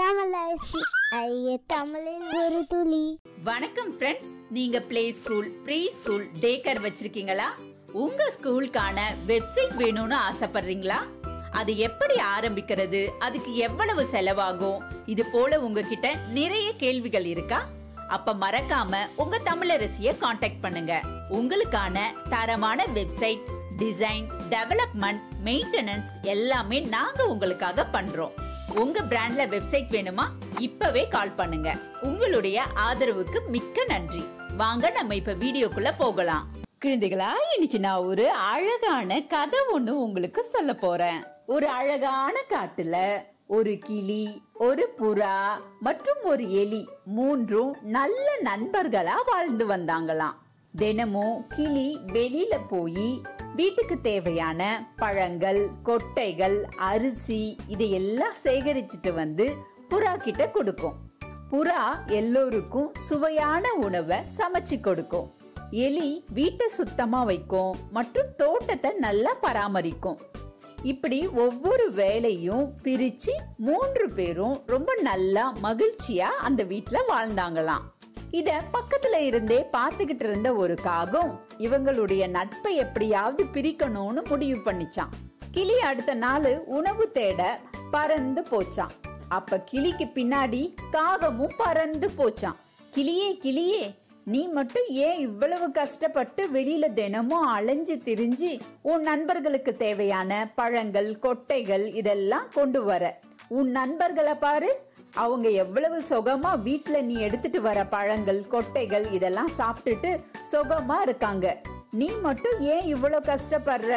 தமிழரசி தமிழில் ஒரு துளி. வணக்கம் ஃப்ரெண்ட்ஸ், நீங்க play school, pre school, day care வச்சிருக்கீங்களா? உங்க ஸ்கூலுக்கான வெப்சைட் வேணும்னு ஆசைப்படுறீங்களா? அது எப்படி ஆரம்பிக்கிறது, அதுக்கு எவ்வளவு செலவாகும், இது போல உங்ககிட்ட நிறைய கேள்விகள் இருக்கா? அப்ப மறக்காம உங்க தமிழரசிய காண்டாக்ட் பண்ணுங்க. உங்களுக்கான தரமான வெப்சைட் டிசைன், டெவலப்மெண்ட், மெயின்டெனன்ஸ் எல்லாமே நாங்க உங்களுக்காக பண்றோம். உங்க பிராண்ட்ல வெப்சைட் வேணுமா? இப்பவே கால் பண்ணுங்க. உங்களுடைய ஆதரவுக்கு மிக்க நன்றி. வாங்க நம்ம இப்ப வீடியோக்குள்ள போகலாம். குழந்தைகளா, இன்னைக்கு நான் ஒரு அழகான கதை ஒண்ணு உங்களுக்கு சொல்ல போறேன். ஒரு அழகான காட்டுல ஒரு கிளி, ஒரு புறா மற்றும் ஒரு எலி மூன்றும் நல்ல நண்பர்களா வாழ்ந்து வந்தாங்களாம். தினமும் கிளி வெளியில போய் வீட்டுக்கு தேவையான பழங்கள், கொட்டைகள், அரிசி இதையெல்லாம் சேகரிச்சுட்டு வந்து புறா கிட்ட கொடுக்கும். புறா எல்லோருக்கும் சுவையான உணவை சமைச்சு கொடுக்கும். எலி வீட்டை சுத்தமா வைக்கும் மற்றும் தோட்டத்தை நல்லா பராமரிக்கும். இப்படி ஒவ்வொரு வேலையும் பிரிச்சு 3 பேரும் ரொம்ப நல்லா மகிழ்ச்சியா அந்த வீட்டுல வாழ்ந்தாங்களாம். இத பக்கத்துல இருந்தே பாத்துக்கிட்டு இருந்த ஒரு காகம் இவங்களுடைய நட்பை எப்படியாவது பிரிக்கணும்னு முடிவு பண்ணிச்சான். கிளி அடுத்த நாள் உணவு தேட பறந்து போச்சான். அப்ப கிளிக்கு பின்னாடி காகமும் பறந்து போச்சான். கிளியே கிளியே, நீ மட்டும் ஏன் இவ்வளவு கஷ்டப்பட்டு வெளியில தினமும் அலைஞ்சு திரிஞ்சு உன் நண்பர்களுக்கு தேவையான பழங்கள், கொட்டைகள் இதெல்லாம் கொண்டு வர? உன் நண்பர்களை பாரு, அவங்க எவ்வளவு சுகமா வீட்டுல நீ எடுத்துட்டு வர பழங்கள், கொட்டைகள் இதெல்லாம் சாப்பிட்டுட்டு சுகமா இருக்காங்க. நீ மட்டும் ஏன் இவ்வளவு கஷ்டப்படுற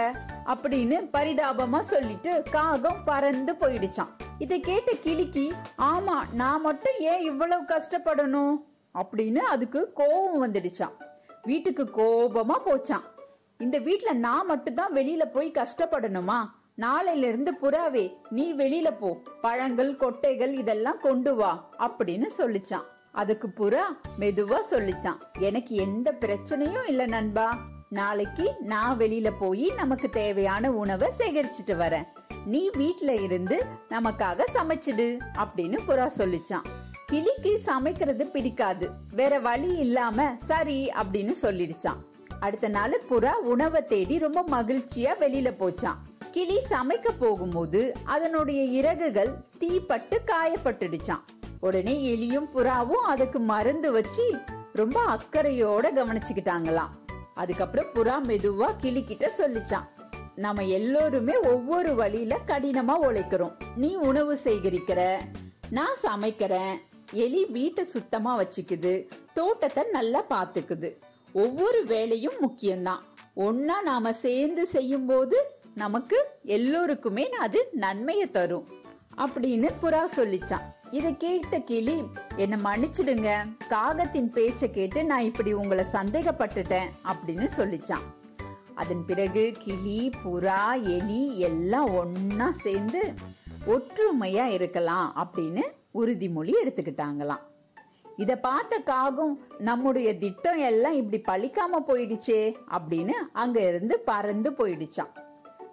அப்படின்னு பரிதாபமா சொல்லிட்டு காகம் பறந்து போயிடுச்சான். இதை கேட்ட கிளிக்கு, ஆமா நான் மட்டும் ஏன் இவ்வளவு கஷ்டப்படணும் அப்படின்னு அதுக்கு கோபம் வந்துடுச்சான். வீட்டுக்கு கோபமா போச்சான். இந்த வீட்டுல நான் மட்டும் தான் வெளியில போய் கஷ்டப்படணுமா? நாளையில இருந்து புறாவே நீ வெளியில போ, பழங்கள், கொட்டைகள் இதெல்லாம் கொண்டு வா அப்படின்னு சொல்லிச்சான். அதுக்கு புறா மெதுவா சொல்லிச்சான், எனக்கு எந்த பிரச்சனையும் இல்ல நண்பா, நாளைக்கு நான் வெளியில போய் நமக்கு தேவையான உணவை சேகரிச்சுட்டு வரேன், நீ வீட்டுல இருந்து நமக்காக சமைச்சிடு அப்படின்னு புறா சொல்லிச்சான். கிளிக்கு சமைக்கிறது பிடிக்காது, வேற வழி இல்லாம சரி அப்படின்னு சொல்லிடுச்சான். அடுத்த நாள் புறா உணவை தேடி ரொம்ப மகிழ்ச்சியா வெளியில போச்சான். கிளி சமைக்க போகும்போது அதனுடைய இறகுகள் தீப்பட்டு காயப்பட்டுடுச்சான். உடனே எலியும் புறாவும் அதுக்கு மருந்து வச்சு ரொம்ப அக்கறையோட கவனிச்சுக்கிட்டாங்களாம். அதுக்கப்புறம் புறா மெதுவா கிளி கிட்ட சொல்லிச்சான், நம்ம எல்லோருமே ஒவ்வொரு வழியில கடினமா உழைக்கிறோம். நீ உணவு சேகரிக்கிற, நான் சமைக்கிறேன், எலி வீட்டை சுத்தமா வச்சுக்குது, தோட்டத்தை நல்லா பாத்துக்குது. ஒவ்வொரு வேலையும் முக்கியம்தான். ஒன்னா நாம சேர்ந்து செய்யும் போது நமக்கு எல்லோருக்குமே அது நன்மையை தரும் அப்படின்னு புறா சொல்லிச்சான். இதை கேட்ட கிளி, என்ன மன்னிச்சிடுங்க, காகத்தின் பேச்சை கேட்டு நான் இப்படி உங்களை சந்தேகப்பட்டுட்டேன் அப்படின்னு சொல்லிச்சான். அதன் பிறகு கிளி, புறா, எலி எல்லாம் ஒன்னா சேர்ந்து ஒற்றுமையா இருக்கலாம் அப்படின்னு உறுதிமொழி எடுத்துக்கிட்டாங்களாம். இத பார்த்த காகம், நம்முடைய திட்டம் எல்லாம் இப்படி பழிக்காம போயிடுச்சே அப்படின்னு அங்க இருந்து பறந்து போயிடுச்சான்.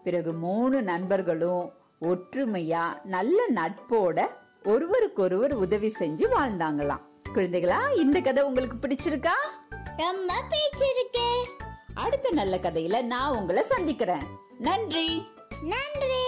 பிறகு 3 நண்பர்களும் ஒற்றுமையா நல்ல நட்போட ஒருவருக்கொருவர் உதவி செஞ்சு வாழ்ந்தாங்களாம். குழந்தைகளா, இந்த கதை உங்களுக்கு பிடிச்சிருக்கா? ரொம்ப பிடிச்சிருக்கு. அடுத்த நல்ல கதையில நான் உங்களை சந்திக்கிறேன். நன்றி. நன்றி.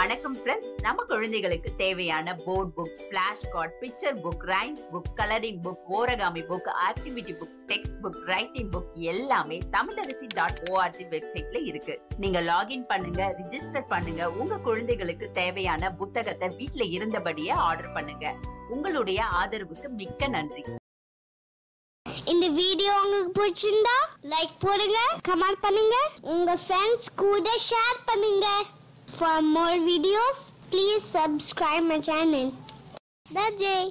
வணக்கம் ஃப்ரெண்ட்ஸ், நம்ம குழந்தைகளுக்கு தேவையான board books, flash card, picture book, rhymes book, colouring book, origami book, activity book, text book, writing book எல்லாமே தமிழரசி.org வெப்சைட்ல இருக்கு. நீங்க லாகின் பண்ணுங்க, ரிஜிஸ்டர் பண்ணுங்க. உங்க குழந்தைகளுக்கு தேவையான புத்தகத்தை வீட்ல இருந்தபடியே ஆர்டர் பண்ணுங்க. உங்களுடைய ஆதரவுக்கு மிக்க நன்றி. இந்த வீடியோ உங்களுக்கு பிடிச்சிருந்தா லைக் போடுங்க, கமெண்ட் பண்ணுங்க, உங்க ஃப்ரெண்ட்ஸ் கூட ஷேர் பண்ணுங்க. For more videos, please subscribe my channel. That's it.